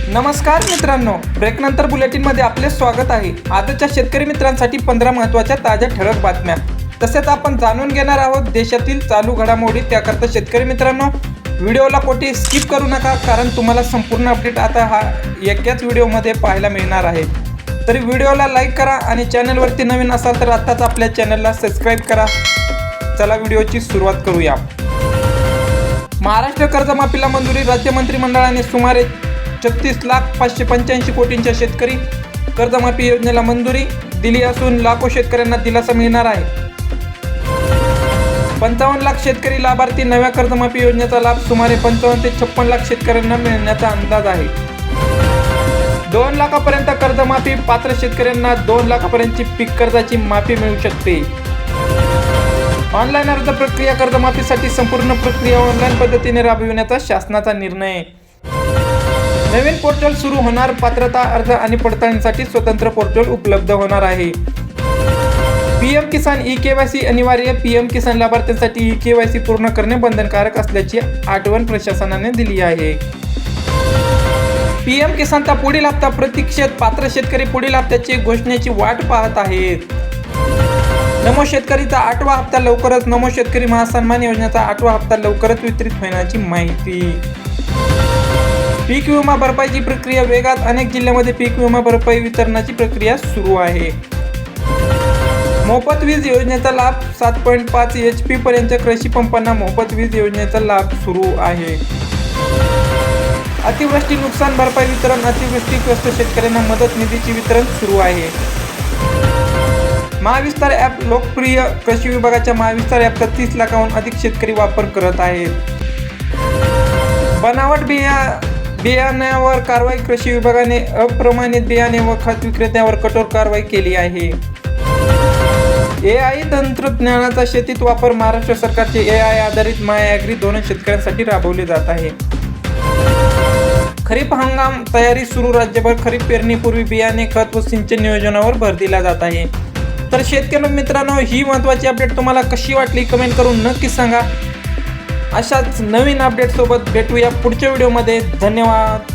नमस्कार मित्रांनो, ब्रेकनंतर बुलेटिनमध्ये आपले स्वागत आहे। आजच्या शेतकरी मित्रांसाठी 15 महत्त्वाच्या ताज्या ठळक बातम्या, तसेच आपण जाणून घेणार आहोत देशातील चालू घडामोडी। त्याकरता शेतकरी मित्रांनो, व्हिडिओला कोठे स्किप करू नका, कारण तुम्हाला संपूर्ण अपडेट आता एकाच व्हिडिओमध्ये पाहायला मिळणार आहे। तरी व्हिडिओला लाईक करा आणि चॅनलवरती नवीन असाल तर आत्ताच आपल्या चॅनलला सबस्क्राईब करा। चला व्हिडिओची सुरुवात करूया। महाराष्ट्र कर्जमाफीला मंजुरी। राज्य मंत्रिमंडळाने सुमारे 36,585 कोटींच्या शेतकरी कर्जमाफी योजनेला मंजुरी दिली असून लाखो शेतकऱ्यांना दिलासा मिळणार आहे। 55 लाख शेतकरी लाभार्थी। नव्या कर्जमाफी योजनेचा लाभ सुमारे 55 ते 56 लाख शेतकऱ्यांना मिळण्याचा अंदाज आहे। 2 लाखापर्यंत कर्जमाफी। पात्र शेतकऱ्यांना 2 लाखापर्यंतची पीक कर्जाची माफी मिळू शकते। ऑनलाईन अर्ज प्रक्रिया। कर्जमाफीसाठी संपूर्ण प्रक्रिया ऑनलाईन पद्धतीने राबविण्याचा शासनाचा निर्णय। नवीन पोर्टल सुरू होणार। पात्रता अर्ज आणि पडताळणीसाठी स्वतंत्र पोर्टल उपलब्ध होणार आहे। पीएम किसान ई-केवायसी अनिवार्य। पीएम किसान लाभार्थ्यांसाठी ई-केवायसी पूर्ण करणे बंधनकारक असल्याची आठवण प्रशासनाने दिली आहे। पीएम किसानचा पुढील हप्ता प्रतीक्षेत। पात्र शेतकरी पुढील हप्त्याची घोषणेची वाट पाहत आहेत। नमो शेतकरीचा 8वा हप्ता लवकरच। नमो शेतकरी महासन्मान योजनेचा 8वा हप्ता लवकरच वितरित होण्याची माहिती। पीक विमा भरपाईची प्रक्रिया वेगात। अनेक जिल्ह्यांमध्ये पीक विमा भरपाई वितरणाची प्रक्रिया सुरू आहे। मोफत वीज योजनेचा लाभ। 7.5 HP पर्यंत कृषी पंपांना मोफत वीज योजनेचा लाभ सुरू आहे। अतिवृष्टी नुकसान भरपाई वितरण। अतिवृष्टीग्रस्त शेतकऱ्यांना मदत निधीची वितरण सुरू आहे। महाविस्तार ॲप लोकप्रिय। कृषी विभागाच्या महाविस्तार ॲपचा 30 लाखाहून अधिक शेतकरी वापर करत आहेत। बनावट बियाण्यावर कारवाई। कृषी विभागाने अप्रमाणित बियाणे व खत विक्रेत्यांवर कठोर कारवाई केली आहे। AI तंत्रज्ञानाचा शेतीत वापर। महाराष्ट्र सरकारचे AI आधारित माय ॲग्री धोरण शेतकऱ्यांसाठी राबवले जात आहे। खरीप हंगाम तयारी सुरू। राज्यभर खरीप पेरणीपूर्वी बियाणे, खत व सिंचन नियोजनावर भर दिला जात आहे। तर शेतकरी मित्रांनो, ही महत्त्वाची अपडेट तुम्हाला कशी वाटली कमेंट करून नक्की सांगा। अशाच नवीन अपडेट सोबत भेटूया पुढच्या व्हिडिओमध्ये। धन्यवाद।